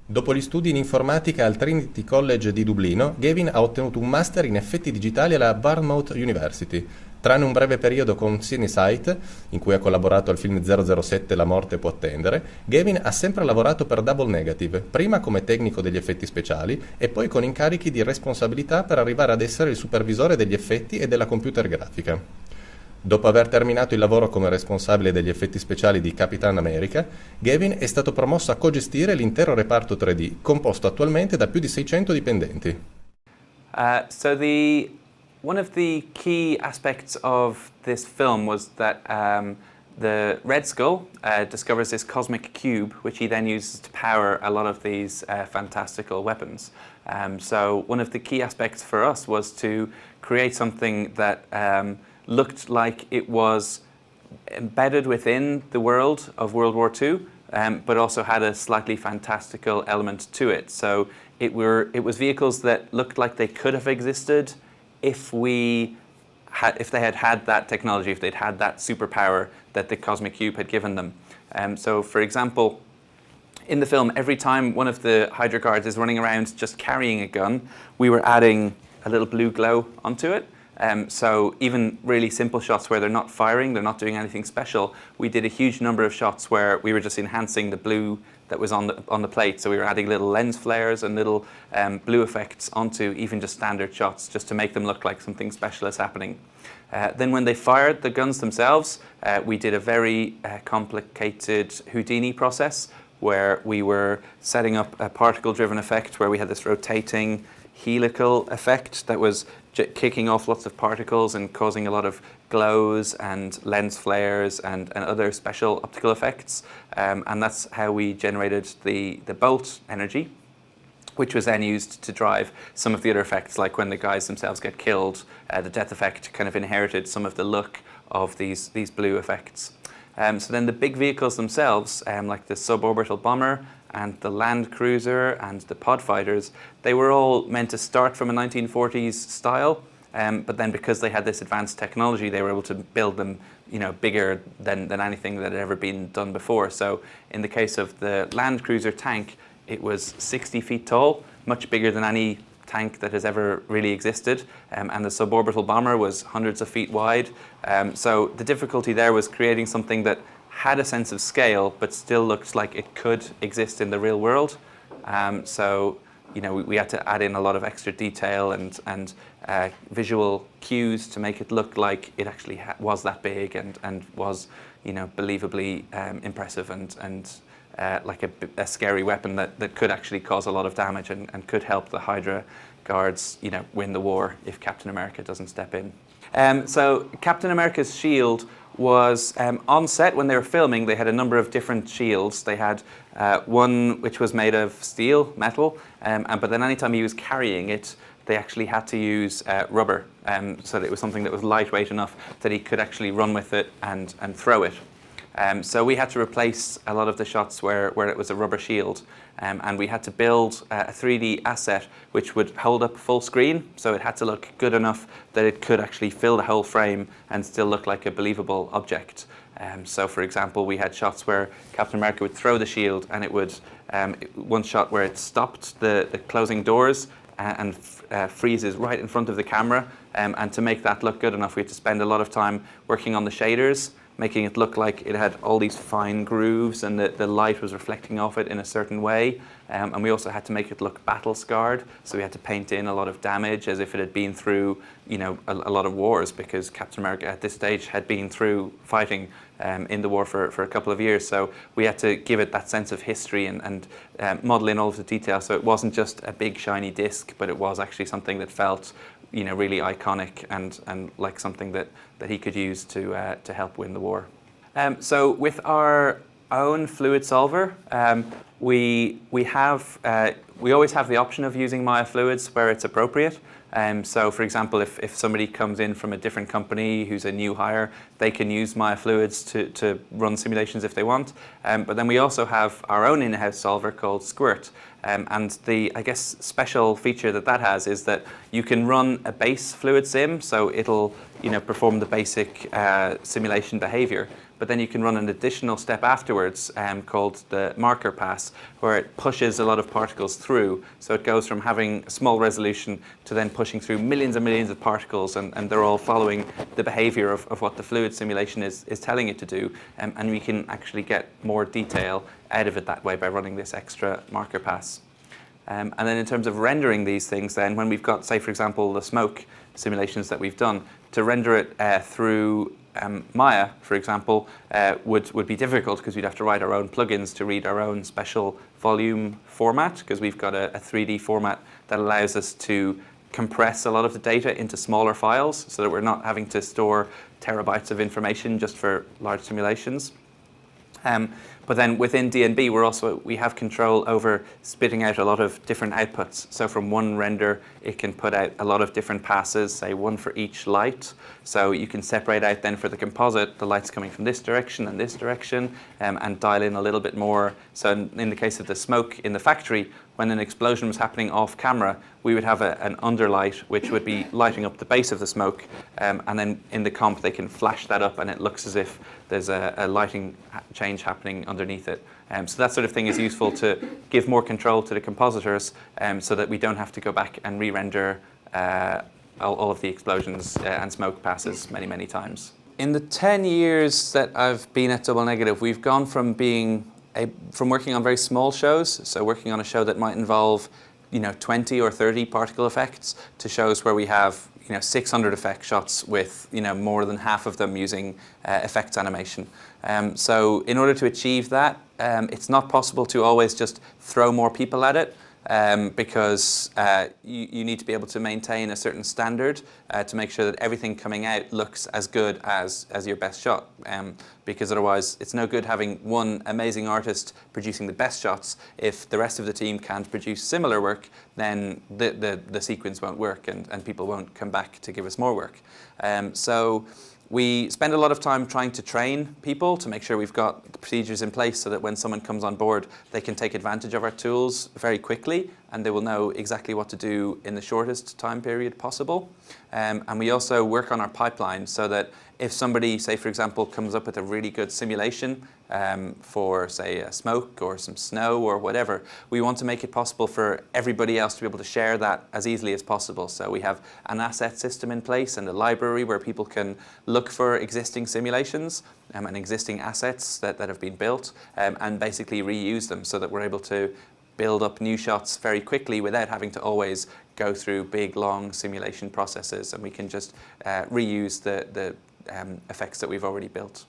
Dopo gli studi in informatica al Trinity College di Dublino, Gavin ha ottenuto un master in effetti digitali alla Bournemouth University. Tranne un breve periodo con Cinesite, in cui ha collaborato al film 007 La morte, attendere, Gavin ha sempre lavorato per Double Negative, prima come tecnico degli effetti speciali e poi con incarichi di responsabilità per arrivare ad essere il supervisore degli effetti e della computer grafica. Dopo aver terminato il lavoro come responsabile degli effetti speciali di Capitan America, Gavin è stato promosso a co-gestire l'intero reparto 3D, composto attualmente da più di 600 dipendenti. One of the key aspects of this film was that the Red Skull discovers this cosmic cube, which he then uses to power a lot of these fantastical weapons. So one of the key aspects for us was to create something that looked like it was embedded within the world of World War II, but also had a slightly fantastical element to it. So it was vehicles that looked like they could have existed if they had had that technology, if they'd had that superpower that the Cosmic Cube had given them. So for example, in the film, every time one of the Hydra guards is running around just carrying a gun, we were adding a little blue glow onto it. So even really simple shots where they're not firing, they're not doing anything special, we did a huge number of shots where we were just enhancing the blue that was on the plate. So we were adding little lens flares and little blue effects onto even just standard shots, just to make them look like something special is happening. Then when they fired the guns themselves, we did a very complicated Houdini process where we were setting up a particle-driven effect where we had this rotating helical effect that was kicking off lots of particles and causing a lot of glows and lens flares and other special optical effects. And that's how we generated the bolt energy, which was then used to drive some of the other effects, like when the guys themselves get killed, the death effect kind of inherited some of the look of these blue effects. So then the big vehicles themselves, like the suborbital bomber and the land cruiser and the pod fighters, they were all meant to start from a 1940s style, but then because they had this advanced technology, they were able to build them, bigger than anything that had ever been done before. So in the case of the land cruiser tank, it was 60 feet tall, much bigger than any tank that has ever really existed, and the suborbital bomber was hundreds of feet wide. So the difficulty there was creating something that had a sense of scale, but still looked like it could exist in the real world. So, we had to add in a lot of extra detail and visual cues to make it look like it actually was that big and was, believably impressive and like a scary weapon that could actually cause a lot of damage and could help the Hydra guards, win the war if Captain America doesn't step in. So Captain America's shield was on set when they were filming. They had a number of different shields. They had one which was made of steel, metal, but then anytime he was carrying it, they actually had to use rubber, so that it was something that was lightweight enough that he could actually run with it and throw it. So we had to replace a lot of the shots where it was a rubber shield, and we had to build a 3D asset which would hold up full screen, so it had to look good enough that it could actually fill the whole frame and still look like a believable object. So for example, we had shots where Captain America would throw the shield and it would, one shot where it stopped the closing doors and freezes right in front of the camera, and to make that look good enough we had to spend a lot of time working on the shaders, making it look like it had all these fine grooves and the light was reflecting off it in a certain way. And we also had to make it look battle scarred, so we had to paint in a lot of damage as if it had been through, a lot of wars, because Captain America at this stage had been through fighting in the war for a couple of years. So we had to give it that sense of history and model in all of the details, so it wasn't just a big shiny disc, but it was actually something that felt really iconic and like something that he could use to help win the war. So with our own fluid solver, we always have the option of using Maya fluids where it's appropriate. So for example, if somebody comes in from a different company who's a new hire, they can use Maya fluids to run simulations if they want. But then we also have our own in-house solver called Squirt. And the, special feature that has is that you can run a base fluid sim, so it'll perform the basic simulation behavior. but then you can run an additional step afterwards called the marker pass, where it pushes a lot of particles through. So it goes from having a small resolution to then pushing through millions and millions of particles, and they're all following the behavior of what the fluid simulation is telling it to do, and we can actually get more detail out of it that way by running this extra marker pass. And then in terms of rendering these things then, when we've got, say for example, the smoke simulations that we've done, to render it through Maya, for example, would be difficult because we'd have to write our own plugins to read our own special volume format, because we've got a 3D format that allows us to compress a lot of the data into smaller files so that we're not having to store terabytes of information just for large simulations. But then within DNB, we have control over spitting out a lot of different outputs. So from one render, it can put out a lot of different passes, say one for each light. So you can separate out then for the composite, the light's coming from this direction, and dial in a little bit more. So in the case of the smoke in the factory, when an explosion was happening off camera, we would have an underlight which would be lighting up the base of the smoke, and then in the comp they can flash that up and it looks as if there's a lighting change happening underneath it. So that sort of thing is useful to give more control to the compositors, so that we don't have to go back and re-render all of the explosions and smoke passes many, many times. In the 10 years that I've been at Double Negative, we've gone from working on very small shows, so working on a show that might involve 20 or 30 particle effects, to shows where we have 600 effect shots with more than half of them using effects animation. So in order to achieve that, it's not possible to always just throw more people at it, because you need to be able to maintain a certain standard to make sure that everything coming out looks as good as your best shot, because otherwise it's no good having one amazing artist producing the best shots. If the rest of the team can't produce similar work, then the sequence won't work, and people won't come back to give us more work. So we spend a lot of time trying to train people to make sure we've got the procedures in place so that when someone comes on board, they can take advantage of our tools very quickly, and they will know exactly what to do in the shortest time period possible. And we also work on our pipeline so that if somebody, say for example, comes up with a really good simulation for, say, a smoke or some snow or whatever, we want to make it possible for everybody else to be able to share that as easily as possible. So we have an asset system in place and a library where people can look for existing simulations and existing assets that have been built, and basically reuse them so that we're able to build up new shots very quickly without having to always go through big, long simulation processes, and we can just reuse the effects that we've already built.